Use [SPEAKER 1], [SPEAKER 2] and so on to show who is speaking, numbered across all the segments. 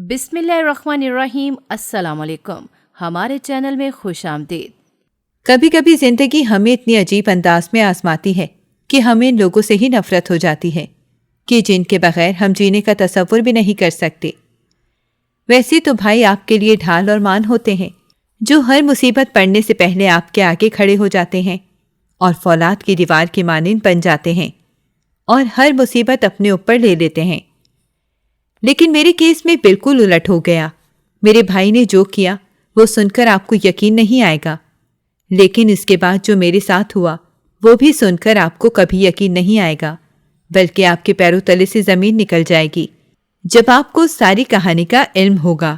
[SPEAKER 1] بسم اللہ الرحمن الرحیم۔ السلام علیکم، ہمارے چینل میں خوش آمدید۔
[SPEAKER 2] کبھی کبھی زندگی ہمیں اتنی عجیب انداز میں آزماتی ہے کہ ہمیں ان لوگوں سے ہی نفرت ہو جاتی ہے کہ جن کے بغیر ہم جینے کا تصور بھی نہیں کر سکتے۔ ویسے تو بھائی آپ کے لیے ڈھال اور مان ہوتے ہیں جو ہر مصیبت پڑنے سے پہلے آپ کے آگے کھڑے ہو جاتے ہیں اور فولاد کی دیوار کی مانند بن جاتے ہیں اور ہر مصیبت اپنے اوپر لے لیتے ہیں۔ لیکن میرے کیس میں بالکل الٹ ہو گیا۔ میرے بھائی نے جو کیا وہ سن کر آپ کو یقین نہیں آئے گا، لیکن اس کے بعد جو میرے ساتھ ہوا وہ بھی سن کر آپ کو کبھی یقین نہیں آئے گا، بلکہ آپ کے پیروں تلے سے زمین نکل جائے گی جب آپ کو ساری کہانی کا علم ہوگا۔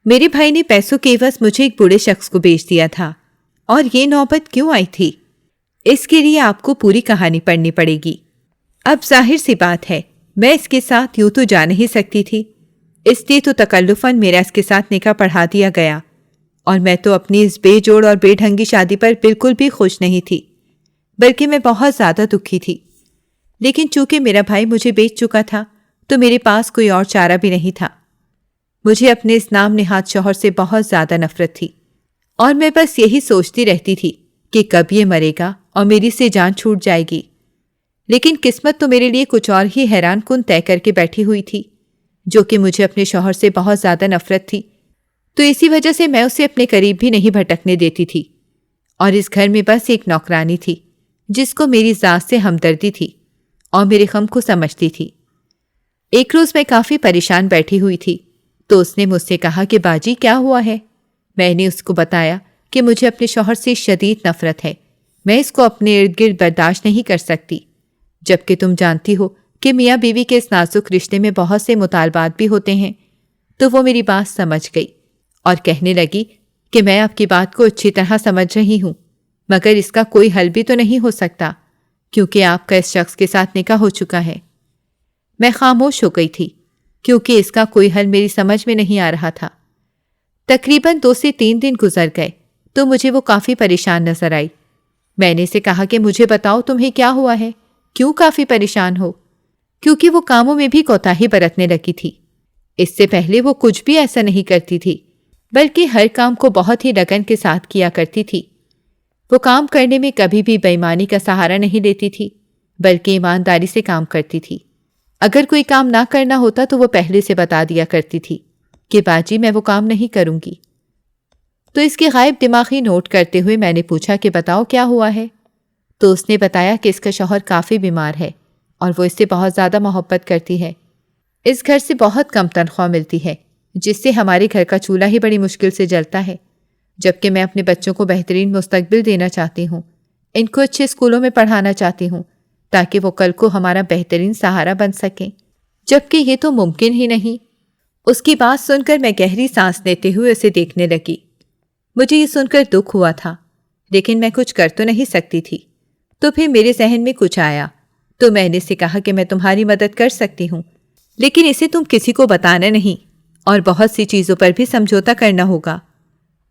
[SPEAKER 2] میرے بھائی نے پیسوں کے عوض مجھے ایک بوڑھے شخص کو بیچ دیا تھا، اور یہ نوبت کیوں آئی تھی اس کے لیے آپ کو پوری کہانی پڑھنی پڑے گی۔ اب ظاہر سی بات ہے، میں اس کے ساتھ یوں تو جا نہیں سکتی تھی، اس لیے تو تکلفاً میرا اس کے ساتھ نکاح پڑھا دیا گیا، اور میں تو اپنی اس بے جوڑ اور بے ڈھنگی شادی پر بالکل بھی خوش نہیں تھی، بلکہ میں بہت زیادہ دکھی تھی۔ لیکن چونکہ میرا بھائی مجھے بیچ چکا تھا تو میرے پاس کوئی اور چارہ بھی نہیں تھا۔ مجھے اپنے اس نام نہاد شوہر سے بہت زیادہ نفرت تھی، اور میں بس یہی سوچتی رہتی تھی کہ کب یہ مرے گا اور میری سے جان چھوٹ جائے گی۔ لیکن قسمت تو میرے لیے کچھ اور ہی حیران کن طے کر کے بیٹھی ہوئی تھی، جو کہ مجھے اپنے شوہر سے بہت زیادہ نفرت تھی، تو اسی وجہ سے میں اسے اپنے قریب بھی نہیں بھٹکنے دیتی تھی، اور اس گھر میں بس ایک نوکرانی تھی جس کو میری ذات سے ہمدردی تھی اور میرے غم کو سمجھتی تھی۔ ایک روز میں کافی پریشان بیٹھی ہوئی تھی تو اس نے مجھ سے کہا کہ باجی کیا ہوا ہے؟ میں نے اس کو بتایا کہ مجھے اپنے شوہر سے شدید نفرت ہے، میں اس کو اپنے ارد گرد برداشت نہیں کر سکتی، جبکہ تم جانتی ہو کہ میاں بیوی کے اس نازک رشتے میں بہت سے مطالبات بھی ہوتے ہیں۔ تو وہ میری بات سمجھ گئی اور کہنے لگی کہ میں آپ کی بات کو اچھی طرح سمجھ رہی ہوں، مگر اس کا کوئی حل بھی تو نہیں ہو سکتا کیونکہ آپ کا اس شخص کے ساتھ نکاح ہو چکا ہے۔ میں خاموش ہو گئی تھی کیونکہ اس کا کوئی حل میری سمجھ میں نہیں آ رہا تھا۔ تقریباً 2 سے 3 دن گزر گئے تو مجھے وہ کافی پریشان نظر آئی۔ میں نے اسے کہا کہ مجھے بتاؤ تمہیں کیا ہوا ہے، کیوں کافی پریشان ہو؟ کیونکہ وہ کاموں میں بھی کوتاہی برتنے لگی تھی۔ اس سے پہلے وہ کچھ بھی ایسا نہیں کرتی تھی، بلکہ ہر کام کو بہت ہی لگن کے ساتھ کیا کرتی تھی۔ وہ کام کرنے میں کبھی بھی بے ایمانی کا سہارا نہیں لیتی تھی، بلکہ ایمانداری سے کام کرتی تھی۔ اگر کوئی کام نہ کرنا ہوتا تو وہ پہلے سے بتا دیا کرتی تھی کہ باجی میں وہ کام نہیں کروں گی۔ تو اس کے غائب دماغی نوٹ کرتے ہوئے میں نے پوچھا کہ بتاؤ کیا ہوا ہے؟ تو اس نے بتایا کہ اس کا شوہر کافی بیمار ہے اور وہ اس سے بہت زیادہ محبت کرتی ہے۔ اس گھر سے بہت کم تنخواہ ملتی ہے، جس سے ہمارے گھر کا چولہا ہی بڑی مشکل سے جلتا ہے، جبکہ میں اپنے بچوں کو بہترین مستقبل دینا چاہتی ہوں، ان کو اچھے اسکولوں میں پڑھانا چاہتی ہوں تاکہ وہ کل کو ہمارا بہترین سہارا بن سکیں، جبکہ یہ تو ممکن ہی نہیں۔ اس کی بات سن کر میں گہری سانس لیتے ہوئے اسے دیکھنے لگی۔ مجھے یہ سن کر دکھ ہوا تھا، لیکن میں کچھ کر تو نہیں سکتی تھی۔ تو پھر میرے ذہن میں کچھ آیا تو میں نے اسے کہا کہ میں تمہاری مدد کر سکتی ہوں، لیکن اسے تم کسی کو بتانا نہیں اور بہت سی چیزوں پر بھی سمجھوتا کرنا ہوگا۔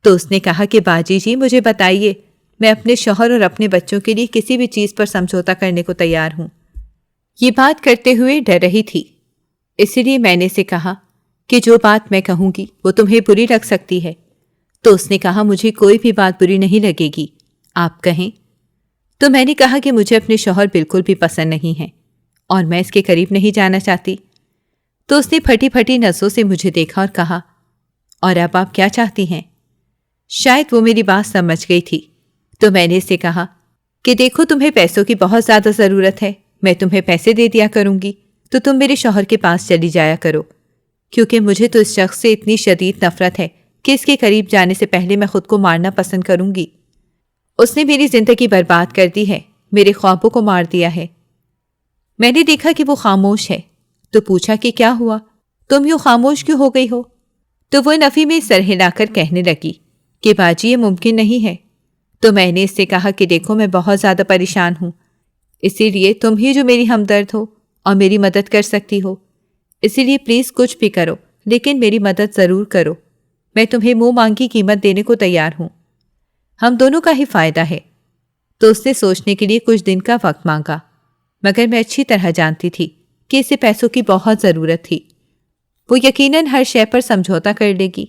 [SPEAKER 2] تو اس نے کہا کہ باجی جی مجھے بتائیے، میں اپنے شوہر اور اپنے بچوں کے لیے کسی بھی چیز پر سمجھوتا کرنے کو تیار ہوں۔ یہ بات کرتے ہوئے ڈر رہی تھی، اسی لیے میں نے اسے کہا کہ جو بات میں کہوں گی وہ تمہیں بری لگ سکتی ہے۔ تو اس نے کہا مجھے کوئی بھی بات بری نہیں لگے گی، آپ کہیں۔ تو میں نے کہا کہ مجھے اپنے شوہر بالکل بھی پسند نہیں ہیں اور میں اس کے قریب نہیں جانا چاہتی۔ تو اس نے پھٹی پھٹی نظروں سے مجھے دیکھا اور کہا اور اب آپ کیا چاہتی ہیں؟ شاید وہ میری بات سمجھ گئی تھی، تو میں نے اسے کہا کہ دیکھو تمہیں پیسوں کی بہت زیادہ ضرورت ہے، میں تمہیں پیسے دے دیا کروں گی تو تم میرے شوہر کے پاس چلی جایا کرو، کیونکہ مجھے تو اس شخص سے اتنی شدید نفرت ہے کہ اس کے قریب جانے سے پہلے میں خود کو مارنا پسند کروں گی۔ اس نے میری زندگی برباد کر دی ہے، میرے خوابوں کو مار دیا ہے۔ میں نے دیکھا کہ وہ خاموش ہے تو پوچھا کہ کیا ہوا، تم یوں خاموش کیوں ہو گئی ہو؟ تو وہ نفی میں سر ہلا کر کہنے لگی کہ باجی یہ ممکن نہیں ہے۔ تو میں نے اس سے کہا کہ دیکھو میں بہت زیادہ پریشان ہوں، اسی لیے تم ہی جو میری ہمدرد ہو اور میری مدد کر سکتی ہو، اسی لیے پلیز کچھ بھی کرو لیکن میری مدد ضرور کرو، میں تمہیں منہ مانگی قیمت دینے کو تیار ہوں، ہم دونوں کا ہی فائدہ ہے۔ تو اس نے سوچنے کے لیے کچھ دن کا وقت مانگا، مگر میں اچھی طرح جانتی تھی کہ اسے پیسوں کی بہت ضرورت تھی وہ یقیناً ہر شے پر سمجھوتا کر لے گی۔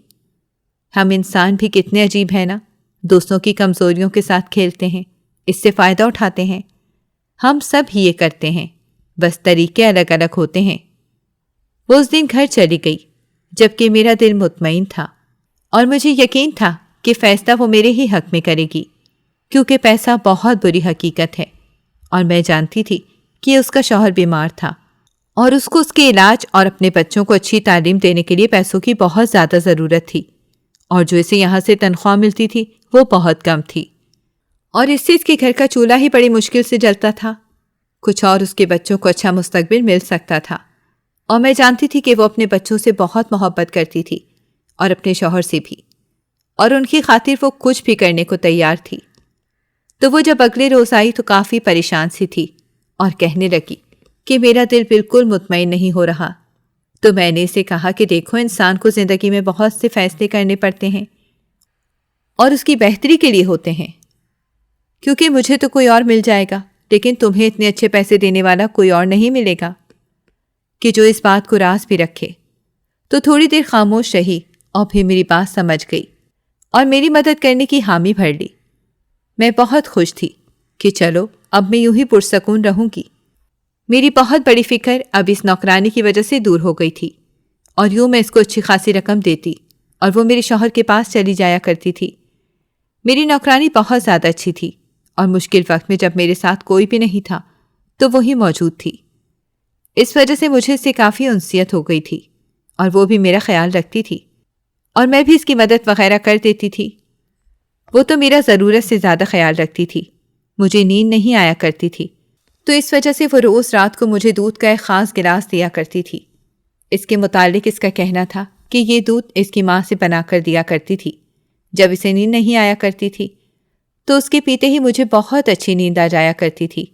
[SPEAKER 2] ہم انسان بھی کتنے عجیب ہیں نا، دوسروں کی کمزوریوں کے ساتھ کھیلتے ہیں، اس سے فائدہ اٹھاتے ہیں۔ ہم سب ہی یہ کرتے ہیں، بس طریقے الگ الگ ہوتے ہیں۔ وہ اس دن گھر چلی گئی جبکہ میرا دل مطمئن تھا اور مجھے یقین تھا کہ فیصلہ وہ میرے ہی حق میں کرے گی، کیونکہ پیسہ بہت بری حقیقت ہے اور میں جانتی تھی کہ اس کا شوہر بیمار تھا اور اس کو اس کے علاج اور اپنے بچوں کو اچھی تعلیم دینے کے لیے پیسوں کی بہت زیادہ ضرورت تھی، اور جو اسے یہاں سے تنخواہ ملتی تھی وہ بہت کم تھی، اور اس سے اس کے گھر کا چولہا ہی بڑی مشکل سے جلتا تھا۔ کچھ اور اس کے بچوں کو اچھا مستقبل مل سکتا تھا، اور میں جانتی تھی کہ وہ اپنے بچوں سے بہت محبت کرتی تھی اور اپنے شوہر سے بھی، اور ان کی خاطر وہ کچھ بھی کرنے کو تیار تھی۔ تو وہ جب اگلے روز آئی تو کافی پریشان سی تھی اور کہنے لگی کہ میرا دل بالکل مطمئن نہیں ہو رہا۔ تو میں نے اسے کہا کہ دیکھو، انسان کو زندگی میں بہت سے فیصلے کرنے پڑتے ہیں اور اس کی بہتری کے لیے ہوتے ہیں، کیونکہ مجھے تو کوئی اور مل جائے گا لیکن تمہیں اتنے اچھے پیسے دینے والا کوئی اور نہیں ملے گا کہ جو اس بات کو راز بھی رکھے۔ تو تھوڑی دیر خاموش رہی اور پھر میری بات سمجھ گئی اور میری مدد کرنے کی حامی بھر لی۔ میں بہت خوش تھی کہ چلو اب میں یوں ہی پرسکون رہوں گی۔ میری بہت بڑی فکر اب اس نوکرانی کی وجہ سے دور ہو گئی تھی، اور یوں میں اس کو اچھی خاصی رقم دیتی اور وہ میرے شوہر کے پاس چلی جایا کرتی تھی۔ میری نوکرانی بہت زیادہ اچھی تھی اور مشکل وقت میں جب میرے ساتھ کوئی بھی نہیں تھا تو وہی موجود تھی۔ اس وجہ سے مجھے اس سے کافی انسیت ہو گئی تھی اور وہ بھی میرا خیال رکھتی تھی اور میں بھی اس کی مدد وغیرہ کر دیتی تھی۔ وہ تو میرا ضرورت سے زیادہ خیال رکھتی تھی۔ مجھے نیند نہیں آیا کرتی تھی تو اس وجہ سے وہ روز رات کو مجھے دودھ کا ایک خاص گلاس دیا کرتی تھی۔ اس کے متعلق اس کا کہنا تھا کہ یہ دودھ اس کی ماں سے بنا کر دیا کرتی تھی۔ جب اسے نیند نہیں آیا کرتی تھی تو اس کے پیتے ہی مجھے بہت اچھی نیند آ جایا کرتی تھی،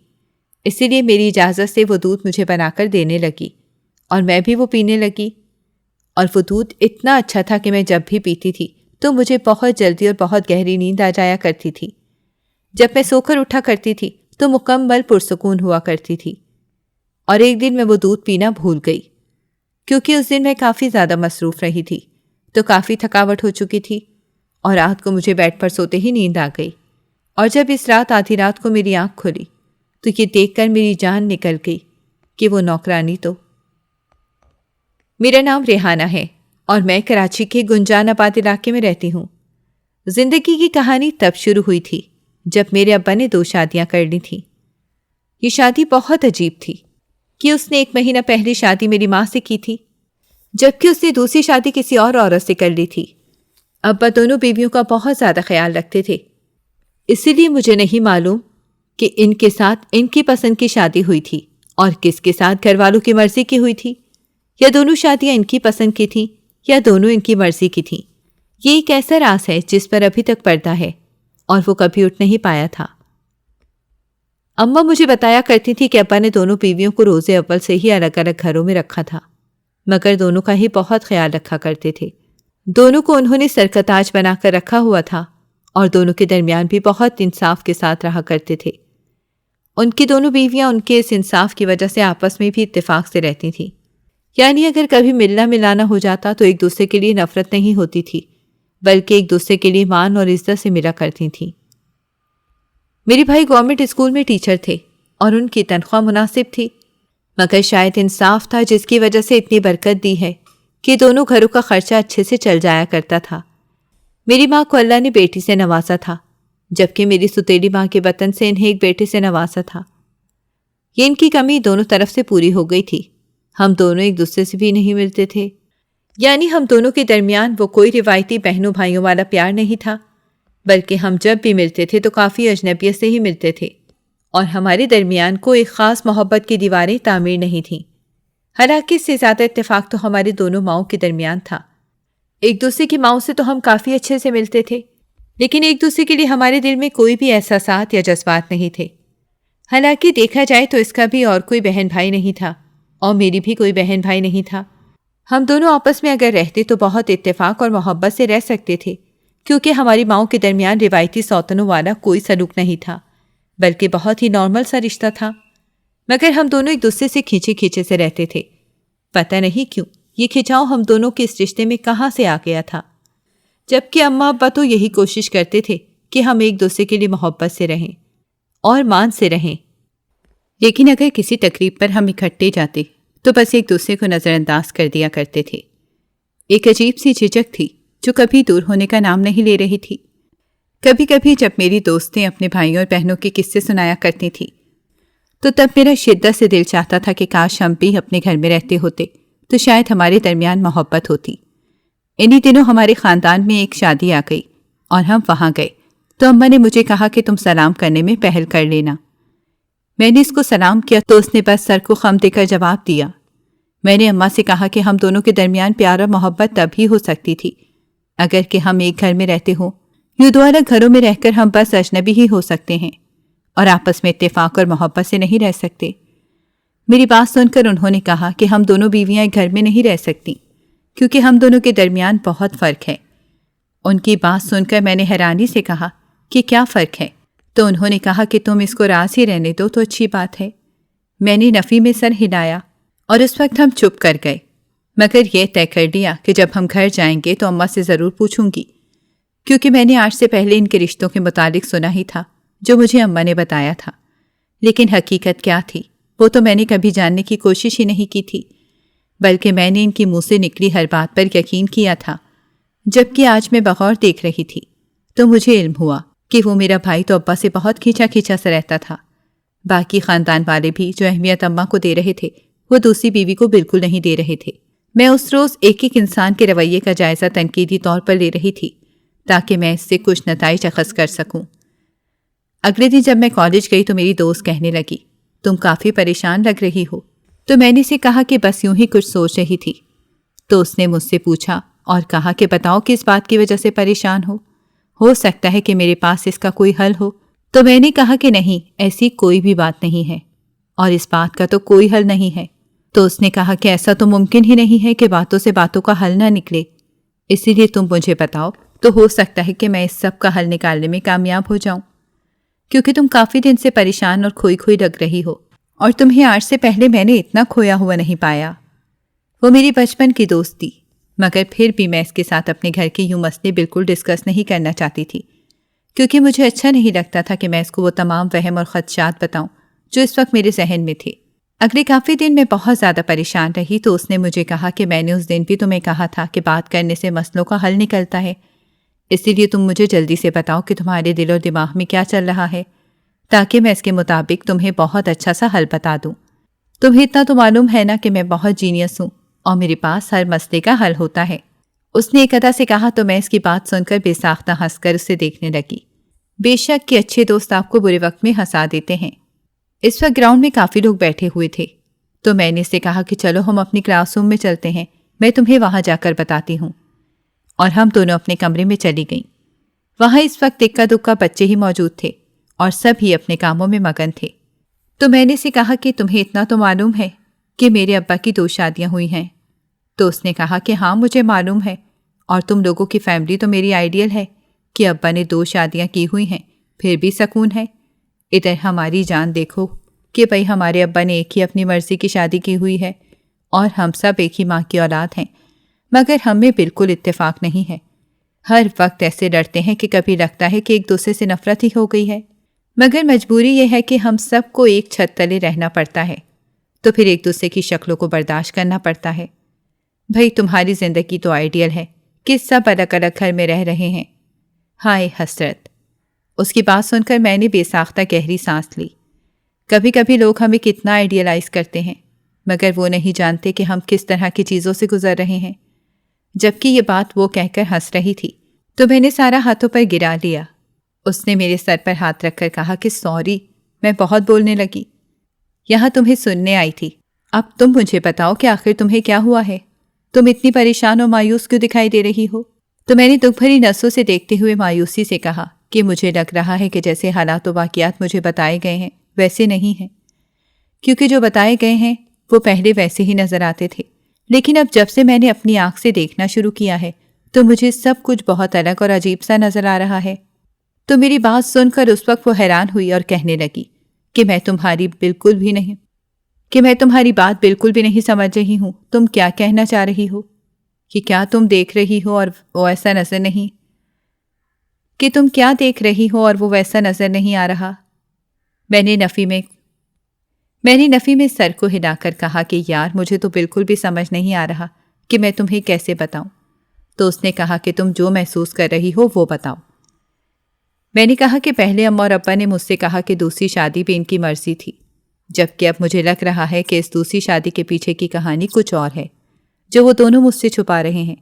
[SPEAKER 2] اسی لیے میری اجازت سے وہ دودھ مجھے بنا کر دینے لگی اور میں بھی وہ پینے لگی، اور وہ دودھ اتنا اچھا تھا کہ میں جب بھی پیتی تھی تو مجھے بہت جلدی اور بہت گہری نیند آ جایا کرتی تھی۔ جب میں سو کر اٹھا کرتی تھی تو مکمل پرسکون ہوا کرتی تھی۔ اور ایک دن میں وہ دودھ پینا بھول گئی، کیونکہ اس دن میں کافی زیادہ مصروف رہی تھی تو کافی تھکاوٹ ہو چکی تھی، اور رات کو مجھے بیڈ پر سوتے ہی نیند آ گئی۔ اور جب اس رات آدھی رات کو میری آنکھ کھلی تو یہ دیکھ کر میری جان نکل گئی کہ وہ نوکرانی تو… میرا نام ریحانہ ہے اور میں کراچی کے گنجان آباد علاقے میں رہتی ہوں۔ زندگی کی کہانی تب شروع ہوئی تھی جب میرے ابا نے 2 شادیاں کر لی تھیں۔ یہ شادی بہت عجیب تھی کہ اس نے 1 مہینہ پہلے شادی میری ماں سے کی تھی، جبکہ اس نے دوسری شادی کسی اور عورت سے کر لی تھی۔ ابا دونوں بیویوں کا بہت زیادہ خیال رکھتے تھے، اسی لیے مجھے نہیں معلوم کہ ان کے ساتھ ان کی پسند کی شادی ہوئی تھی اور کس کے ساتھ گھر والوں کی مرضی کی ہوئی تھی، یا دونوں شادیاں ان کی پسند کی تھیں یا دونوں ان کی مرضی کی تھیں۔ یہ ایک ایسا راز ہے جس پر ابھی تک پردہ ہے اور وہ کبھی اٹھ نہیں پایا تھا۔ اماں مجھے بتایا کرتی تھی کہ ابا نے دونوں بیویوں کو روز اول سے ہی الگ الگ گھروں میں رکھا تھا، مگر دونوں کا ہی بہت خیال رکھا کرتے تھے۔ دونوں کو انہوں نے سر کا تاج بنا کر رکھا ہوا تھا اور دونوں کے درمیان بھی بہت انصاف کے ساتھ رہا کرتے تھے۔ ان کی دونوں بیویاں ان کے اس انصاف کی وجہ سے آپس میں بھی اتفاق سے رہتی تھیں، یعنی اگر کبھی ملنا ملانا ہو جاتا تو ایک دوسرے کے لیے نفرت نہیں ہوتی تھی، بلکہ ایک دوسرے کے لیے مان اور عزت سے ملا کرتی تھیں۔ میرے بھائی گورنمنٹ اسکول میں ٹیچر تھے اور ان کی تنخواہ مناسب تھی، مگر شاید انصاف تھا جس کی وجہ سے اتنی برکت دی ہے کہ دونوں گھروں کا خرچہ اچھے سے چل جایا کرتا تھا۔ میری ماں کو اللہ نے بیٹی سے نوازا تھا، جبکہ میری ستیلی ماں کے وطن سے انہیں ایک بیٹے سے نوازا تھا۔ یہ ان کی کمی دونوں طرف سے پوری ہو گئی تھی۔ ہم دونوں ایک دوسرے سے بھی نہیں ملتے تھے، یعنی ہم دونوں کے درمیان وہ کوئی روایتی بہنوں بھائیوں والا پیار نہیں تھا، بلکہ ہم جب بھی ملتے تھے تو کافی اجنبیت سے ہی ملتے تھے، اور ہمارے درمیان کوئی ایک خاص محبت کی دیواریں تعمیر نہیں تھیں۔ حالانکہ اس سے زیادہ اتفاق تو ہماری دونوں ماؤں کے درمیان تھا۔ ایک دوسرے کی ماؤں سے تو ہم کافی اچھے سے ملتے تھے، لیکن ایک دوسرے کے لیے ہمارے دل میں کوئی بھی احساسات یا جذبات نہیں تھے۔ حالانکہ دیکھا جائے تو اس کا بھی اور کوئی بہن بھائی نہیں تھا اور میری بھی کوئی بہن بھائی نہیں تھا۔ ہم دونوں آپس میں اگر رہتے تو بہت اتفاق اور محبت سے رہ سکتے تھے، کیونکہ ہماری ماؤں کے درمیان روایتی سوتنوں والا کوئی سلوک نہیں تھا، بلکہ بہت ہی نارمل سا رشتہ تھا۔ مگر ہم دونوں ایک دوسرے سے کھینچے کھینچے سے رہتے تھے، پتہ نہیں کیوں، یہ کھنچاؤ ہم دونوں کے اس رشتے میں کہاں سے آ گیا تھا؟ جبکہ اماں ابا تو یہی کوشش کرتے تھے کہ ہم ایک دوسرے کے لیے محبت سے رہیں اور مان سے رہیں، لیکن اگر کسی تقریب پر ہم اکٹھے جاتے تو بس ایک دوسرے کو نظر انداز کر دیا کرتے تھے۔ ایک عجیب سی جھجک تھی جو کبھی دور ہونے کا نام نہیں لے رہی تھی۔ کبھی کبھی جب میری دوستیں اپنے بھائیوں اور بہنوں کے قصے سنایا کرتی تھی تو تب میرا شدت سے دل چاہتا تھا کہ کاش ہم بھی اپنے گھر میں رہتے ہوتے تو شاید ہمارے درمیان محبت ہوتی۔ انہی دنوں ہمارے خاندان میں ایک شادی آ گئی اور ہم وہاں گئے تو اماں نے مجھے کہا کہ تم سلام کرنے میں پہل کر لینا۔ میں نے اس کو سلام کیا تو اس نے بس سر کو خم دے کر جواب دیا۔ میں نے اماں سے کہا کہ ہم دونوں کے درمیان پیار اور محبت تب ہی ہو سکتی تھی اگر کہ ہم ایک گھر میں رہتے ہوں، یوں دو الگ گھروں میں رہ کر ہم بس اجنبی ہی ہو سکتے ہیں اور آپس میں اتفاق اور محبت سے نہیں رہ سکتے۔ میری بات سن کر انہوں نے کہا کہ ہم دونوں بیویاں ایک گھر میں نہیں رہ سکتی کیونکہ ہم دونوں کے درمیان بہت فرق ہے۔ ان کی بات سن کر میں نے حیرانی سے کہا کہ کیا فرق ہے؟ تو انہوں نے کہا کہ تم اس کو راز ہی رہنے دو تو اچھی بات ہے۔ میں نے نفی میں سر ہلایا اور اس وقت ہم چپ کر گئے، مگر یہ طے کر لیا کہ جب ہم گھر جائیں گے تو اماں سے ضرور پوچھوں گی، کیونکہ میں نے آج سے پہلے ان کے رشتوں کے متعلق سنا ہی تھا جو مجھے اماں نے بتایا تھا، لیکن حقیقت کیا تھی وہ تو میں نے کبھی جاننے کی کوشش ہی نہیں کی تھی، بلکہ میں نے ان کی منہ سے نکلی ہر بات پر یقین کیا تھا۔ جبکہ آج میں بغور دیکھ رہی تھی تو مجھے علم ہوا کہ وہ میرا بھائی تو ابا سے بہت کھینچا کھینچا سا رہتا تھا۔ باقی خاندان والے بھی جو اہمیت اماں کو دے رہے تھے وہ دوسری بیوی کو بالکل نہیں دے رہے تھے۔ میں اس روز ایک ایک انسان کے رویے کا جائزہ تنقیدی طور پر لے رہی تھی تاکہ میں اس سے کچھ نتائج اخذ کر سکوں۔ اگلے دن جب میں کالج گئی تو میری دوست کہنے لگی، تم کافی پریشان لگ رہی ہو۔ تو میں نے اسے کہا کہ بس یوں ہی کچھ سوچ رہی تھی۔ تو اس نے مجھ سے پوچھا اور کہا کہ بتاؤ کس بات کی وجہ سے پریشان ہو سکتا ہے کہ میرے پاس اس کا کوئی حل ہو۔ تو میں نے کہا کہ نہیں، ایسی کوئی بھی بات نہیں ہے اور اس بات کا تو کوئی حل نہیں ہے۔ تو اس نے کہا کہ ایسا تو ممکن ہی نہیں ہے کہ باتوں سے باتوں کا حل نہ نکلے، اسی لیے تم مجھے بتاؤ تو ہو سکتا ہے کہ میں اس سب کا حل نکالنے میں کامیاب ہو جاؤں، کیونکہ تم کافی دن سے پریشان اور کھوئی لگ رہی ہو اور تمہیں آج سے پہلے میں نے اتنا کھویا ہوا نہیں پایا۔ وہ میری بچپن کی دوست تھی، مگر پھر بھی میں اس کے ساتھ اپنے گھر کے یوں مسئلے بالکل ڈسکس نہیں کرنا چاہتی تھی، کیونکہ مجھے اچھا نہیں لگتا تھا کہ میں اس کو وہ تمام وہم اور خدشات بتاؤں جو اس وقت میرے ذہن میں تھے۔ اگلے کافی دن میں بہت زیادہ پریشان رہی تو اس نے مجھے کہا کہ میں نے اس دن بھی تمہیں کہا تھا کہ بات کرنے سے مسئلوں کا حل نکلتا ہے، اسی لیے تم مجھے جلدی سے بتاؤ کہ تمہارے دل اور دماغ میں کیا چل رہا ہے تاکہ میں اس کے مطابق تمہیں بہت اچھا سا حل بتا دوں۔ تمہیں اتنا تو معلوم ہے نا کہ میں بہت جینیس ہوں اور میرے پاس ہر مسئلے کا حل ہوتا ہے۔ اس نے ایک ادا سے کہا تو میں اس کی بات سن کر بے ساختہ ہنس کر اسے دیکھنے لگی۔ بے شک کہ اچھے دوست آپ کو برے وقت میں ہنسا دیتے ہیں۔ اس وقت گراؤنڈ میں کافی لوگ بیٹھے ہوئے تھے تو میں نے اسے کہا کہ چلو ہم اپنی کلاس روم میں چلتے ہیں، میں تمہیں وہاں جا کر بتاتی ہوں۔ اور ہم دونوں اپنے کمرے میں چلی گئیں۔ وہاں اس وقت اکا دکا بچے ہی موجود تھے اور سب ہی اپنے کاموں میں مگن تھے۔ تو میں نے اسے کہا کہ تمہیں اتنا تو معلوم ہے کہ میرے ابا کی 2 شادیاں ہوئی ہیں؟ تو اس نے کہا کہ ہاں مجھے معلوم ہے، اور تم لوگوں کی فیملی تو میری آئیڈیل ہے کہ ابا نے 2 شادیاں کی ہوئی ہیں پھر بھی سکون ہے۔ ادھر ہماری جان دیکھو کہ بھئی ہمارے ابا نے ایک ہی اپنی مرضی کی شادی کی ہوئی ہے اور ہم سب ایک ہی ماں کی اولاد ہیں، مگر ہم میں بالکل اتفاق نہیں ہے۔ ہر وقت ایسے لڑتے ہیں کہ کبھی لگتا ہے کہ ایک دوسرے سے نفرت ہی ہو گئی ہے، مگر مجبوری یہ ہے کہ ہم سب کو ایک چھت تلے رہنا پڑتا ہے تو پھر ایک دوسرے کی شکلوں کو برداشت کرنا پڑتا ہے۔ بھئی تمہاری زندگی تو آئیڈیل ہے کہ سب الگ الگ گھر میں رہ رہے ہیں۔ ہائے حسرت! اس کی بات سن کر میں نے بے ساختہ گہری سانس لی۔ کبھی کبھی لوگ ہمیں کتنا آئیڈیلائز کرتے ہیں، مگر وہ نہیں جانتے کہ ہم کس طرح کی چیزوں سے گزر رہے ہیں۔ جبکہ یہ بات وہ کہہ کر ہنس رہی تھی تو میں نے سارا ہاتھوں پر گرا لیا۔ اس نے میرے سر پر ہاتھ رکھ کر کہا کہ سوری، میں بہت بولنے لگی، یہاں تمہیں سننے آئی تھی۔ اب تم مجھے بتاؤ کہ آخر تمہیں کیا ہوا ہے؟ تم اتنی پریشان اور مایوس کیوں دکھائی دے رہی ہو؟ تو میں نے دکھ بھری نسوں سے دیکھتے ہوئے مایوسی سے کہا کہ مجھے لگ رہا ہے کہ جیسے حالات و واقعات مجھے بتائے گئے ہیں ویسے نہیں ہیں، کیونکہ جو بتائے گئے ہیں وہ پہلے ویسے ہی نظر آتے تھے، لیکن اب جب سے میں نے اپنی آنکھ سے دیکھنا شروع کیا ہے تو مجھے سب کچھ بہت الگ اور عجیب سا نظر آ رہا ہے۔ تو میری بات سن کر اس وقت وہ حیران ہوئی اور کہنے لگی کہ میں تمہاری بالکل بھی نہیں کہ میں تمہاری بات بالکل بھی نہیں سمجھ رہی ہوں. تم کیا کہنا چاہ رہی ہو؟ کہ کیا تم دیکھ رہی ہو اور وہ ایسا نظر نہیں؟ کہ تم کیا دیکھ رہی ہو اور وہ ویسا نظر نہیں آ رہا؟ میں نے نفی میں سر کو ہلا کر کہا کہ یار مجھے تو بالکل بھی سمجھ نہیں آ رہا کہ میں تمہیں کیسے بتاؤں. تو اس نے کہا کہ تم جو محسوس کر رہی ہو وہ بتاؤ. میں نے کہا کہ پہلے اماں اور ابا نے مجھ سے کہا کہ دوسری شادی بھی ان کی مرضی تھی، جبکہ اب مجھے لگ رہا ہے کہ اس دوسری شادی کے پیچھے کی کہانی کچھ اور ہے جو وہ دونوں مجھ سے چھپا رہے ہیں.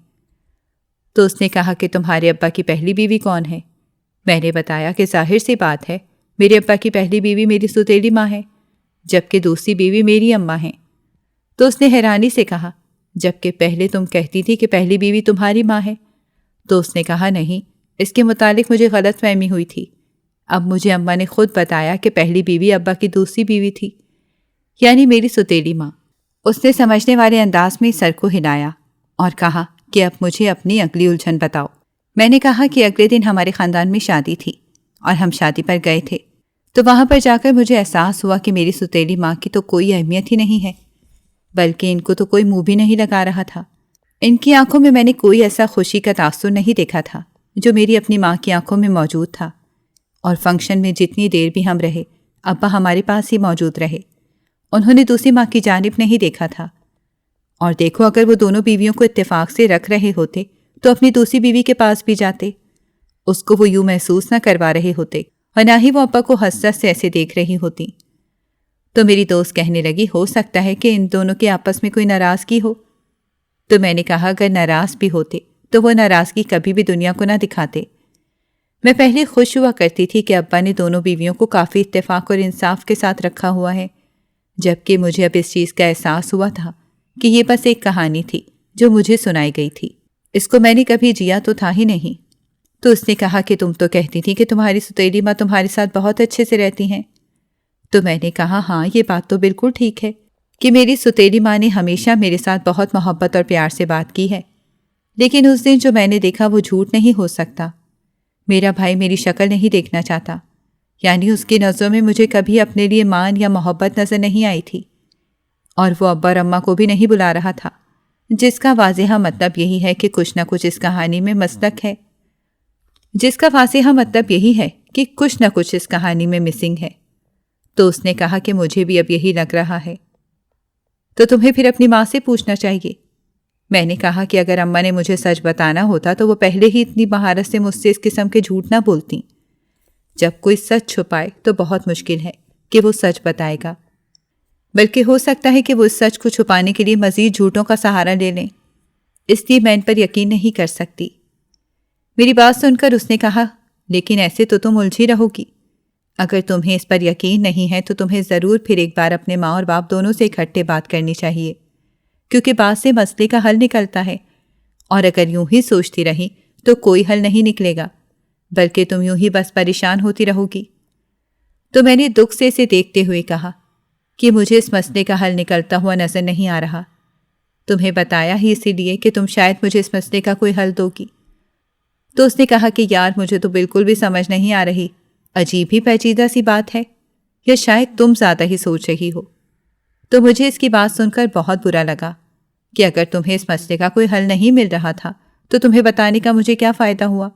[SPEAKER 2] تو اس نے کہا کہ تمہارے ابا کی پہلی بیوی کون ہے؟ میں نے بتایا کہ ظاہر سی بات ہے، میرے ابا کی پہلی بیوی میری سوتیلی ماں ہے، جبکہ دوسری بیوی میری اماں ہیں. تو اس نے حیرانی سے کہا جبکہ پہلے تم کہتی تھی کہ پہلی بیوی تمہاری ماں ہے. تو اس نے کہا نہیں، اس کے متعلق مجھے غلط فہمی ہوئی تھی. اب مجھے اماں نے خود بتایا کہ پہلی بیوی ابا کی دوسری بیوی تھی، یعنی میری سوتیلی ماں. اس نے سمجھنے والے انداز میں سر کو ہلایا اور کہا کہ اب مجھے اپنی اگلی الجھن بتاؤ. میں نے کہا کہ اگلے دن ہمارے خاندان میں شادی تھی اور ہم شادی پر گئے تھے، تو وہاں پر جا کر مجھے احساس ہوا کہ میری سوتیلی ماں کی تو کوئی اہمیت ہی نہیں ہے، بلکہ ان کو تو کوئی منہ بھی نہیں لگا رہا تھا. ان کی آنکھوں میں نے کوئی ایسا خوشی کا تاثر نہیں دیکھا تھا جو میری اپنی ماں کی آنکھوں میں موجود تھا. اور فنکشن میں جتنی دیر بھی ہم رہے ابا ہمارے پاس ہی موجود رہے. انہوں نے دوسری ماں کی جانب نہیں دیکھا تھا. اور دیکھو اگر وہ دونوں بیویوں کو اتفاق سے رکھ رہے ہوتے تو اپنی دوسری بیوی کے پاس بھی جاتے. اس کو وہ یوں محسوس نہ کروا رہے ہوتے اور نہ ہی وہ ابا کو حسرت سے ایسے دیکھ رہی ہوتی. تو میری دوست کہنے لگی ہو سکتا ہے کہ ان دونوں کے آپس میں کوئی ناراضگی ہو. تو میں نے کہا اگر ناراض بھی ہوتے تو وہ ناراضگی کبھی بھی دنیا کو نہ دکھاتے. میں پہلے خوش ہوا کرتی تھی کہ ابا نے دونوں بیویوں کو کافی اتفاق اور انصاف کے ساتھ رکھا ہوا ہے، جبکہ مجھے اب اس چیز کا احساس ہوا تھا کہ یہ بس ایک کہانی تھی جو مجھے سنائی گئی تھی، اس کو میں نے کبھی جیا تو تھا ہی نہیں. تو اس نے کہا کہ تم تو کہتی تھی کہ تمہاری سوتیلی ماں تمہارے ساتھ بہت اچھے سے رہتی ہیں. تو میں نے کہا ہاں یہ بات تو بالکل ٹھیک ہے کہ میری سوتیلی ماں نے ہمیشہ میرے ساتھ بہت محبت اور پیار سے بات کی ہے، لیکن اس دن جو میں نے دیکھا وہ جھوٹ نہیں ہو سکتا. میرا بھائی میری شکل نہیں دیکھنا چاہتا، یعنی اس کی نظروں میں مجھے کبھی اپنے لیے مان یا محبت نظر نہیں آئی تھی. اور وہ ابا اور اماں کو بھی نہیں بلا رہا تھا، جس کا واضح مطلب یہی ہے کہ کچھ نہ کچھ اس کہانی میں مسلک ہے، کچھ نہ کچھ اس کہانی میں مسنگ ہے. تو اس نے کہا کہ مجھے بھی اب یہی لگ رہا ہے. تو تمہیں پھر اپنی ماں سے پوچھنا چاہیے. میں نے کہا کہ اگر اماں نے مجھے سچ بتانا ہوتا تو وہ پہلے ہی اتنی مہارت سے مجھ سے اس قسم کے جھوٹ نہ بولتی. جب کوئی سچ چھپائے تو بہت مشکل ہے کہ وہ سچ بتائے گا، بلکہ ہو سکتا ہے کہ وہ اس سچ کو چھپانے کے لیے مزید جھوٹوں کا سہارا لے لیں. اس لیے میں ان پر یقین نہیں کر سکتی. میری بات سن کر اس نے کہا لیکن ایسے تو تم الجھی رہو گی. اگر تمہیں اس پر یقین نہیں ہے تو تمہیں ضرور پھر ایک بار اپنے ماں اور باپ دونوں سے اکٹھے بات کرنی چاہیے، کیونکہ بات سے مسئلے کا حل نکلتا ہے. اور اگر یوں ہی سوچتی رہی تو کوئی حل نہیں نکلے گا، بلکہ تم یوں ہی بس پریشان ہوتی رہو گی. تو میں نے دکھ سے اسے دیکھتے ہوئے کہا کہ مجھے اس مسئلے کا حل نکلتا ہوا نظر نہیں آ رہا. تمہیں بتایا ہی اسی لیے کہ تم شاید مجھے اس مسئلے کا کوئی حل دو گی. تو اس نے کہا کہ یار مجھے تو بالکل بھی سمجھ نہیں آ رہی، عجیب ہی پیچیدہ سی بات ہے، یا شاید تم زیادہ ہی سوچ رہی ہو. تو مجھے اس کی بات سن کر بہت برا لگا کہ اگر تمہیں اس مسئلے کا کوئی حل نہیں مل رہا تھا تو تمہیں بتانے کا مجھے کیا فائدہ ہوا.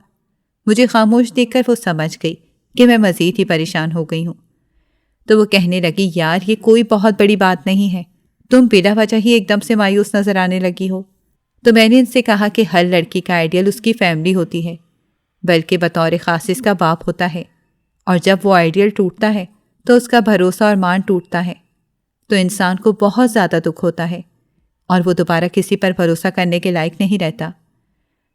[SPEAKER 2] مجھے خاموش دیکھ کر وہ سمجھ گئی کہ میں مزید ہی پریشان ہو گئی ہوں. تو وہ کہنے لگی یار یہ کوئی بہت بڑی بات نہیں ہے، تم بلا وجہ ہی ایک دم سے مایوس نظر آنے لگی ہو. تو میں نے ان سے کہا کہ ہر لڑکی کا آئیڈیل اس کی فیملی ہوتی ہے، بلکہ بطور خاص اس کا باپ ہوتا ہے، اور جب وہ آئیڈیل ٹوٹتا ہے تو اس کا بھروسہ اور مان ٹوٹتا ہے، تو انسان کو بہت زیادہ دکھ ہوتا ہے اور وہ دوبارہ کسی پر بھروسہ کرنے کے لائق نہیں رہتا.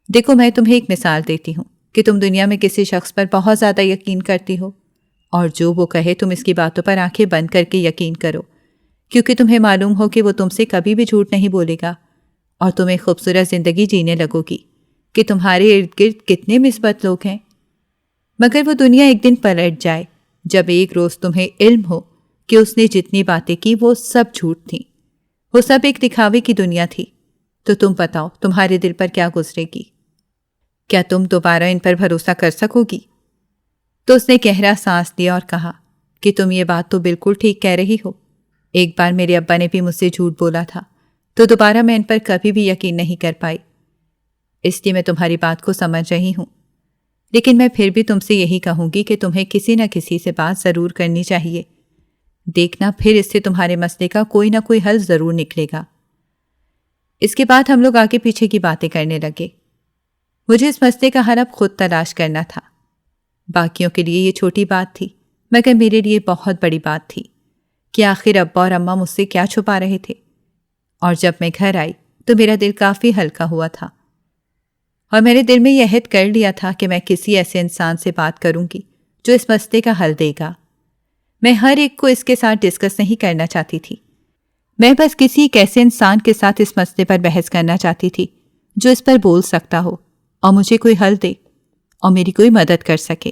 [SPEAKER 2] دیکھو میں تمہیں ایک مثال دیتی ہوں کہ تم دنیا میں کسی شخص پر بہت زیادہ یقین کرتی ہو، اور جو وہ کہے تم اس کی باتوں پر آنکھیں بند کر کے یقین کرو، کیونکہ تمہیں معلوم ہو کہ وہ تم سے کبھی بھی جھوٹ نہیں بولے گا، اور تم ایک خوبصورت زندگی جینے لگو گی کہ تمہارے ارد گرد کتنے مثبت لوگ ہیں. مگر وہ دنیا ایک دن پلٹ جائے جب ایک روز تمہیں علم ہو کہ اس نے جتنی باتیں کی وہ سب جھوٹ تھیں، وہ سب ایک دکھاوے کی دنیا تھی. تو تم بتاؤ تمہارے دل پر کیا گزرے گی؟ کیا تم دوبارہ ان پر بھروسہ کر سکو گی؟ تو اس نے گہرا سانس لیا اور کہا کہ تم یہ بات تو بالکل ٹھیک کہہ رہی ہو، ایک بار میرے ابا نے بھی مجھ سے جھوٹ بولا تھا، تو دوبارہ میں ان پر کبھی بھی یقین نہیں کر پائی۔ اس لیے میں تمہاری بات کو سمجھ رہی ہوں، لیکن میں پھر بھی تم سے یہی کہوں گی کہ تمہیں کسی نہ کسی سے بات ضرور کرنی چاہیے۔ دیکھنا پھر اس سے تمہارے مسئلے کا کوئی نہ کوئی حل ضرور نکلے گا۔ اس کے بعد ہم لوگ آگے پیچھے کی باتیں کرنے لگے۔ مجھے اس مسئلے کا حل اب خود تلاش کرنا تھا۔ باقیوں کے لیے یہ چھوٹی بات تھی، مگر میرے لیے بہت بڑی بات تھی کہ آخر ابا اور اماں مجھ سے کیا چھپا رہے تھے۔ اور جب میں گھر آئی تو میرا دل کافی ہلکا ہوا تھا، اور میں نے دل میں یہ عہد کر لیا تھا کہ میں کسی ایسے انسان سے بات کروں گی جو اس مسئلے کا حل دے گا۔ میں ہر ایک کو اس کے ساتھ ڈسکس نہیں کرنا چاہتی تھی، میں بس کسی ایک ایسے انسان کے ساتھ اس مسئلے پر بحث کرنا چاہتی تھی جو اس پر بول سکتا ہو اور مجھے کوئی حل دے اور میری کوئی مدد کر سکے،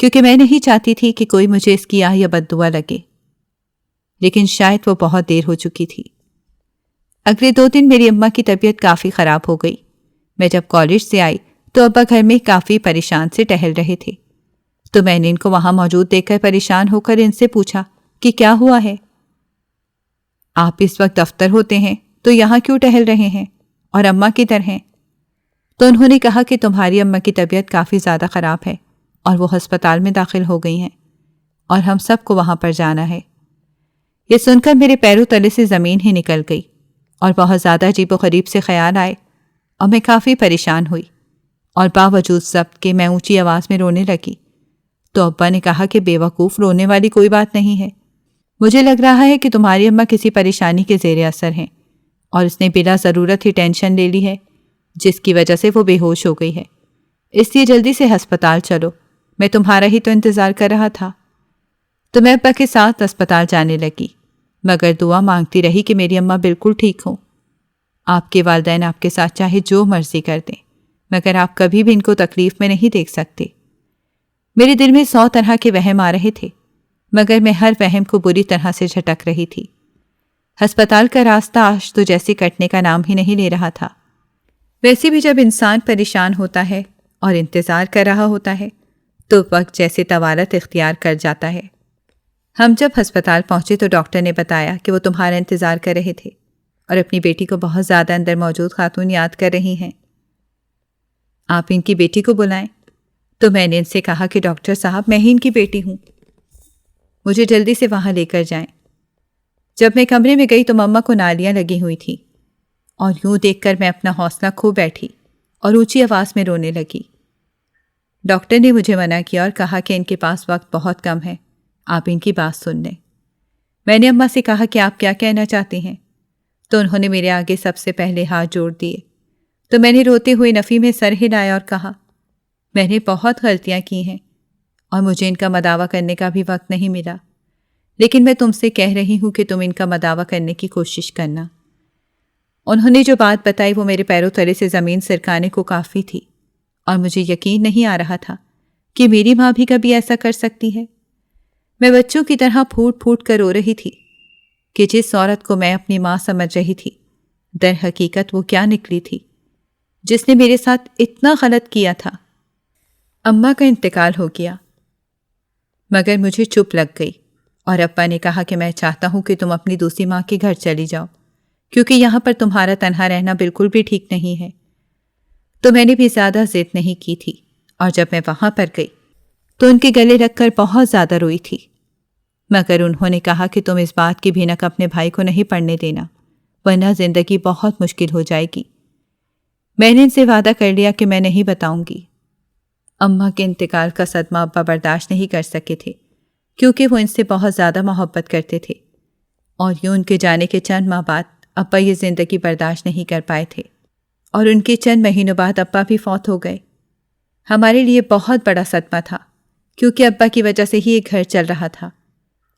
[SPEAKER 2] کیونکہ میں نہیں چاہتی تھی کہ کوئی مجھے اس کی آہ یا بد دعا لگے۔ لیکن شاید وہ بہت دیر ہو چکی تھی۔ اگلے 2 دن میری اماں کی طبیعت کافی خراب ہو گئی۔ میں جب کالج سے آئی تو ابا گھر میں کافی پریشان سے ٹہل رہے تھے، تو میں نے ان کو وہاں موجود دیکھ کر پریشان ہو کر ان سے پوچھا کہ کیا ہوا ہے؟ آپ اس وقت دفتر ہوتے ہیں تو یہاں کیوں ٹہل رہے ہیں اور اماں کدھر ہیں؟ تو انہوں نے کہا کہ تمہاری اماں کی طبیعت کافی زیادہ خراب ہے اور وہ ہسپتال میں داخل ہو گئی ہیں اور ہم سب کو وہاں پر جانا ہے۔ یہ سن کر میرے پیروں تلے سے زمین ہی نکل گئی اور بہت زیادہ عجیب و غریب سے خیال آئے، اور میں کافی پریشان ہوئی اور باوجود ضبط کے میں اونچی آواز میں رونے لگی۔ تو ابا نے کہا کہ بے وقوف، رونے والی کوئی بات نہیں ہے، مجھے لگ رہا ہے کہ تمہاری اماں کسی پریشانی کے زیر اثر ہیں اور اس نے بلا ضرورت ہی ٹینشن لے لی ہے جس کی وجہ سے وہ بے ہوش ہو گئی ہے، اس لیے جلدی سے ہسپتال چلو، میں تمہارا ہی تو انتظار کر رہا تھا۔ تو میں ابا کے ساتھ اسپتال جانے لگی، مگر دعا مانگتی رہی کہ میری اماں بالکل ٹھیک ہوں۔ آپ کے والدین آپ کے ساتھ چاہے جو مرضی کر دیں، مگر آپ کبھی بھی ان کو تکلیف میں نہیں دیکھ سکتے۔ میرے دل میں 100 طرح کے وہم آ رہے تھے، مگر میں ہر وہم کو بری طرح سے جھٹک رہی تھی۔ ہسپتال کا راستہ آج تو جیسے کٹنے کا نام ہی نہیں لے رہا تھا۔ ویسے بھی جب انسان پریشان ہوتا ہے اور انتظار کر رہا ہوتا ہے تو وقت جیسے طوالت اختیار کر جاتا ہے۔ ہم جب ہسپتال پہنچے تو ڈاکٹر نے بتایا کہ وہ تمہارا انتظار کر رہے تھے اور اپنی بیٹی کو بہت زیادہ اندر موجود خاتون یاد کر رہی ہیں۔ آپ ان کی بیٹی کو بلائیں۔ تو میں نے ان سے کہا کہ ڈاکٹر صاحب، میں ہی ان کی بیٹی ہوں، مجھے جلدی سے وہاں لے کر جائیں۔ جب میں کمرے میں گئی تو مما کو نالیاں لگی ہوئی تھیں، اور یوں دیکھ کر میں اپنا حوصلہ کھو بیٹھی اور اونچی آواز میں رونے لگی۔ ڈاکٹر نے مجھے منع کیا اور کہا کہ ان کے پاس وقت بہت کم ہے، آپ ان کی بات سن لیں۔ میں نے اماں سے کہا کہ آپ کیا کہنا چاہتے ہیں؟ تو انہوں نے میرے آگے سب سے پہلے ہاتھ جوڑ دیے۔ تو میں نے روتے ہوئے نفی میں سر ہلایا اور کہا، میں نے بہت غلطیاں کی ہیں اور مجھے ان کا مداوع کرنے کا بھی وقت نہیں ملا، لیکن میں تم سے کہہ رہی ہوں کہ تم ان کا مداوع کرنے کی کوشش کرنا۔ انہوں نے جو بات بتائی وہ میرے پیروں تلے سے زمین سرکانے کو کافی تھی، اور مجھے یقین نہیں آ رہا تھا کہ میری ماں بھی کبھی ایسا کر سکتی ہے۔ میں بچوں کی طرح پھوٹ پھوٹ کر رو رہی تھی کہ جس عورت کو میں اپنی ماں سمجھ رہی تھی، در حقیقت وہ کیا نکلی تھی جس نے میرے ساتھ اتنا غلط کیا تھا۔ اماں کا انتقال ہو گیا، مگر مجھے چپ لگ گئی، اور ابا نے کہا کہ میں چاہتا ہوں کہ تم اپنی دوسری ماں کے گھر چلی جاؤ، کیونکہ یہاں پر تمہارا تنہا رہنا بالکل بھی ٹھیک نہیں ہے۔ تو میں نے بھی زیادہ ضد نہیں کی تھی، اور جب میں وہاں پر گئی تو ان کے گلے رکھ کر بہت زیادہ روئی تھی، مگر انہوں نے کہا کہ تم اس بات کی بھینک اپنے بھائی کو نہیں پڑنے دینا، ورنہ زندگی بہت مشکل ہو جائے گی۔ میں نے ان سے وعدہ کر لیا کہ میں نہیں بتاؤں گی۔ اماں کے انتقال کا صدمہ ابا برداشت نہیں کر سکے تھے، کیونکہ وہ ان سے بہت زیادہ محبت کرتے تھے، اور یوں ان کے جانے کے چند ماہ بعد ابا یہ زندگی برداشت نہیں کر پائے تھے، اور ان کے چند مہینوں بعد ابا بھی فوت ہو گئے۔ ہمارے لیے بہت بڑا صدمہ تھا، کیونکہ ابا کی وجہ سے ہی ایک گھر چل رہا تھا،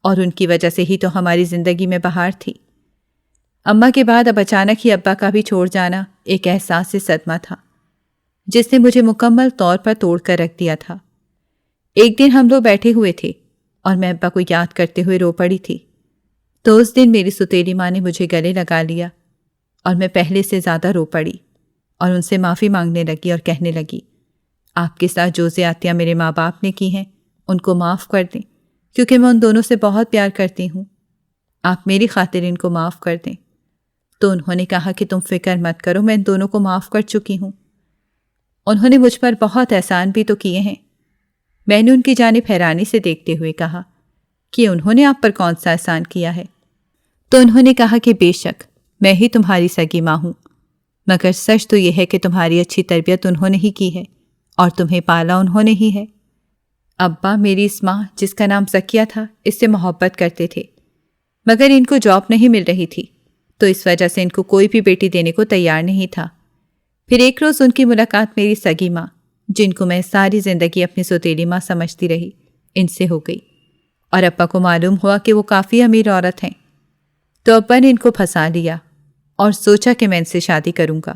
[SPEAKER 2] اور ان کی وجہ سے ہی تو ہماری زندگی میں بہار تھی۔ اماں کے بعد اب اچانک ہی ابا کا بھی چھوڑ جانا ایک احساس سے صدمہ تھا، جس نے مجھے مکمل طور پر توڑ کر رکھ دیا تھا۔ ایک دن ہم لوگ بیٹھے ہوئے تھے اور میں ابا کو یاد کرتے ہوئے رو پڑی تھی، تو اس دن میری ستیلی ماں نے مجھے گلے لگا لیا اور میں پہلے سے زیادہ رو پڑی اور ان سے معافی مانگنے لگی اور کہنے لگی، آپ کے ساتھ جو زیادتیاں میرے ماں باپ نے کی ہیں ان کو معاف کر دیں، کیونکہ میں ان دونوں سے بہت پیار کرتی ہوں۔ آپ میری خاطر ان کو معاف کر دیں۔ تو انہوں نے کہا کہ تم فکر مت کرو، میں ان دونوں کو معاف کر چکی ہوں۔ انہوں نے مجھ پر بہت احسان بھی تو کیے ہیں۔ میں نے ان کی جانب حیرانی سے دیکھتے ہوئے کہا کہ انہوں نے آپ پر کون سا احسان کیا ہے؟ تو انہوں نے کہا کہ بے شک میں ہی تمہاری سگی ماں ہوں، مگر سچ تو یہ ہے کہ تمہاری اچھی تربیت انہوں نے ہی کی ہے اور تمہیں پالا انہوں نے ہی ہے۔ ابا میری اس ماں جس کا نام زکیہ تھا اس سے محبت کرتے تھے، مگر ان کو جاب نہیں مل رہی تھی، تو اس وجہ سے ان کو کوئی بھی بیٹی دینے کو تیار نہیں تھا۔ پھر ایک روز ان کی ملاقات میری سگی ماں، جن کو میں ساری زندگی اپنی سوتیلی ماں سمجھتی رہی، ان سے ہو گئی، اور ابا کو معلوم ہوا کہ وہ کافی امیر عورت ہیں۔ تو ابا نے ان کو پھنسا لیا اور سوچا کہ میں ان سے شادی کروں گا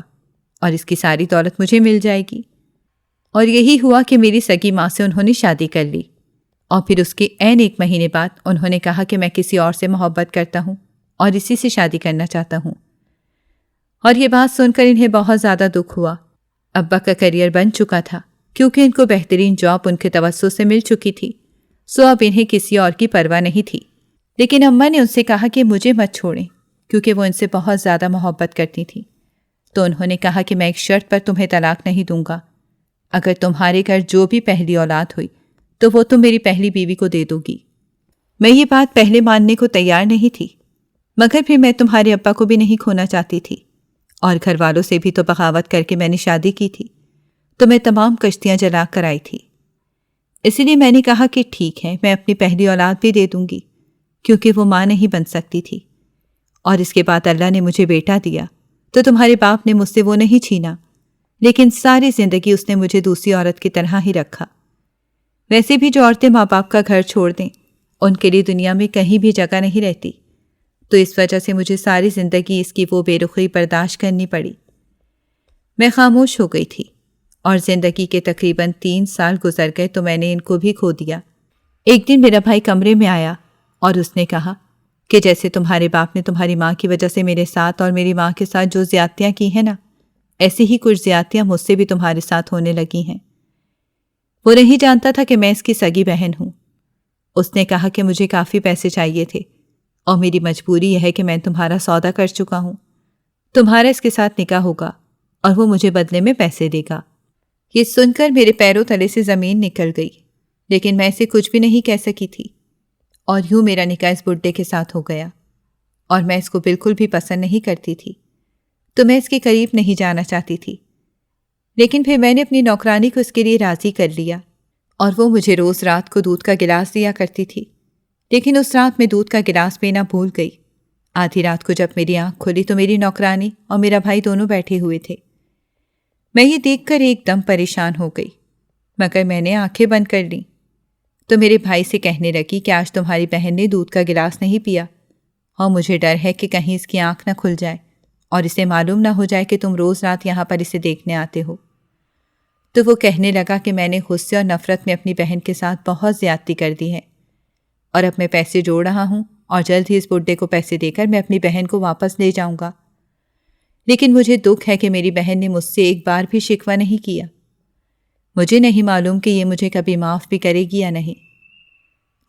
[SPEAKER 2] اور اس کی ساری دولت مجھے مل جائے گی، اور یہی ہوا کہ میری سگی ماں سے انہوں نے شادی کر لی، اور پھر اس کے عین 1 مہینے بعد انہوں نے کہا کہ میں کسی اور سے محبت کرتا ہوں اور اسی سے شادی کرنا چاہتا ہوں۔ اور یہ بات سن کر انہیں بہت زیادہ دکھ ہوا۔ ابا کا کیریئر بن چکا تھا کیونکہ ان کو بہترین جاب ان کے توسط سے مل چکی تھی، سو اب انہیں کسی اور کی پرواہ نہیں تھی۔ لیکن اماں نے ان سے کہا کہ مجھے مت چھوڑیں، کیونکہ وہ ان سے بہت زیادہ محبت کرتی تھیں۔ تو انہوں نے کہا کہ میں ایک شرط پر تمہیں طلاق نہیں دوں گا، اگر تمہارے گھر جو بھی پہلی اولاد ہوئی تو وہ تم میری پہلی بیوی کو دے دو گی۔ میں یہ بات پہلے ماننے کو تیار نہیں تھی، مگر پھر میں تمہارے ابا کو بھی نہیں کھونا چاہتی تھی، اور گھر والوں سے بھی تو بغاوت کر کے میں نے شادی کی تھی، تو میں تمام کشتیاں جلا کر آئی تھی۔ اسی لیے میں نے کہا کہ ٹھیک ہے، میں اپنی پہلی اولاد بھی دے دوں گی، کیونکہ وہ ماں نہیں بن سکتی تھی، اور اس کے بعد اللہ نے مجھے بیٹا دیا تو تمہارے باپ نے مجھ سے وہ نہیں چھینا، لیکن ساری زندگی اس نے مجھے دوسری عورت کی طرح ہی رکھا۔ ویسے بھی جو عورتیں ماں باپ کا گھر چھوڑ دیں ان کے لیے دنیا میں کہیں بھی جگہ نہیں رہتی، تو اس وجہ سے مجھے ساری زندگی اس کی وہ بے رخی برداشت کرنی پڑی۔ میں خاموش ہو گئی تھی، اور زندگی کے تقریباً 3 سال گزر گئے تو میں نے ان کو بھی کھو دیا۔ ایک دن میرا بھائی کمرے میں آیا اور اس نے کہا کہ جیسے تمہارے باپ نے تمہاری ماں کی وجہ سے میرے ساتھ اور میری ماں کے ساتھ جو زیادتیاں کی ہیں نا، ایسی ہی کچھ زیادتیاں مجھ سے بھی تمہارے ساتھ ہونے لگی ہیں۔ وہ نہیں جانتا تھا کہ میں اس کی سگی بہن ہوں۔ اس نے کہا کہ مجھے کافی پیسے چاہیے تھے، اور میری مجبوری یہ ہے کہ میں تمہارا سودا کر چکا ہوں، تمہارا اس کے ساتھ نکاح ہوگا اور وہ مجھے بدلے میں پیسے دے گا۔ یہ سن کر میرے پیروں تلے سے زمین نکل گئی، لیکن میں اسے کچھ بھی نہیں کہہ سکی تھی، اور یوں میرا نکاح اس بڈھے کے ساتھ ہو گیا، اور میں اس کو بالکل بھی پسند نہیں کرتی تھی، تو میں اس کے قریب نہیں جانا چاہتی تھی۔ لیکن پھر میں نے اپنی نوکرانی کو اس کے لیے راضی کر لیا، اور وہ مجھے روز رات کو دودھ کا گلاس دیا کرتی تھی، لیکن اس رات میں دودھ کا گلاس پینا بھول گئی۔ آدھی رات کو جب میری آنکھ کھلی تو میری نوکرانی اور میرا بھائی دونوں بیٹھے ہوئے تھے۔ میں یہ دیکھ کر ایک دم پریشان ہو گئی، مگر میں نے آنکھیں بند کر لیں۔ تو میرے بھائی سے کہنے لگی کہ آج تمہاری بہن نے دودھ کا گلاس نہیں پیا، اور مجھے ڈر ہے کہ کہیں اس کی آنکھ نہ کھل جائے اور اسے معلوم نہ ہو جائے کہ تم روز رات یہاں پر اسے دیکھنے آتے ہو۔ تو وہ کہنے لگا کہ میں نے غصے اور نفرت میں اپنی بہن کے ساتھ بہت زیادتی کر دی ہے، اور اب میں پیسے جوڑ رہا ہوں اور جلد ہی اس بڈھے کو پیسے دے کر میں اپنی بہن کو واپس لے جاؤں گا۔ لیکن مجھے دکھ ہے کہ میری بہن نے مجھ سے ایک بار بھی شکوہ نہیں کیا۔ مجھے نہیں معلوم کہ یہ مجھے کبھی معاف بھی کرے گی یا نہیں۔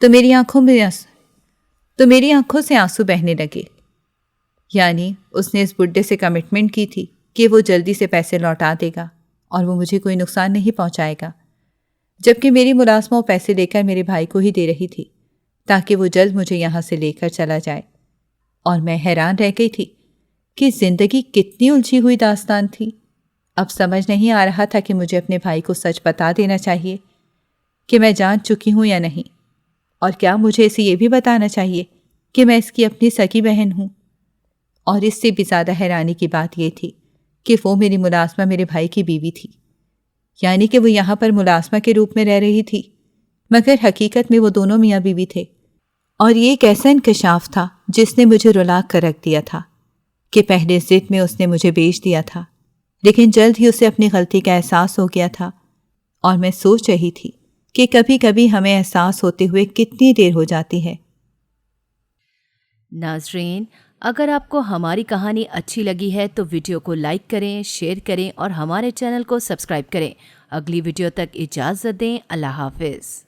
[SPEAKER 2] تو میری آنکھوں سے آنسو بہنے لگے۔ یعنی اس نے اس بڈھے سے کمٹمنٹ کی تھی کہ وہ جلدی سے پیسے لوٹا دے گا اور وہ مجھے کوئی نقصان نہیں پہنچائے گا، جبکہ میری ملازمہ وہ پیسے لے کر میرے بھائی کو ہی دے رہی تھی تاکہ وہ جلد مجھے یہاں سے لے کر چلا جائے۔ اور میں حیران رہ گئی تھی کہ زندگی کتنی الجھی ہوئی داستان تھی۔ اب سمجھ نہیں آ رہا تھا کہ مجھے اپنے بھائی کو سچ بتا دینا چاہیے کہ میں جان چکی ہوں یا نہیں، اور کیا مجھے اسے یہ بھی بتانا چاہیے کہ میں اس کی اپنی سکی بہن ہوں۔ اور اس سے بھی زیادہ حیرانی کی بات یہ تھی کہ وہ میری ملازمہ میرے بھائی کی بیوی تھی، یعنی کہ وہ یہاں پر ملازمہ کے روپ میں رہ رہی تھی، مگر حقیقت میں وہ دونوں میاں بیوی تھے۔ اور یہ ایک ایسا انکشاف تھا جس نے مجھے رلا کر رکھ دیا تھا کہ پہلے ضد میں اس نے مجھے بیچ دیا تھا، لیکن جلد ہی اسے اپنی غلطی کا احساس ہو گیا تھا، اور میں سوچ رہی تھی کہ کبھی کبھی ہمیں احساس ہوتے ہوئے کتنی دیر ہو جاتی ہے۔
[SPEAKER 1] ناظرین، اگر آپ کو ہماری کہانی اچھی لگی ہے تو ویڈیو کو لائک کریں، شیئر کریں اور ہمارے چینل کو سبسکرائب کریں۔ اگلی ویڈیو تک اجازت دیں۔ اللہ حافظ۔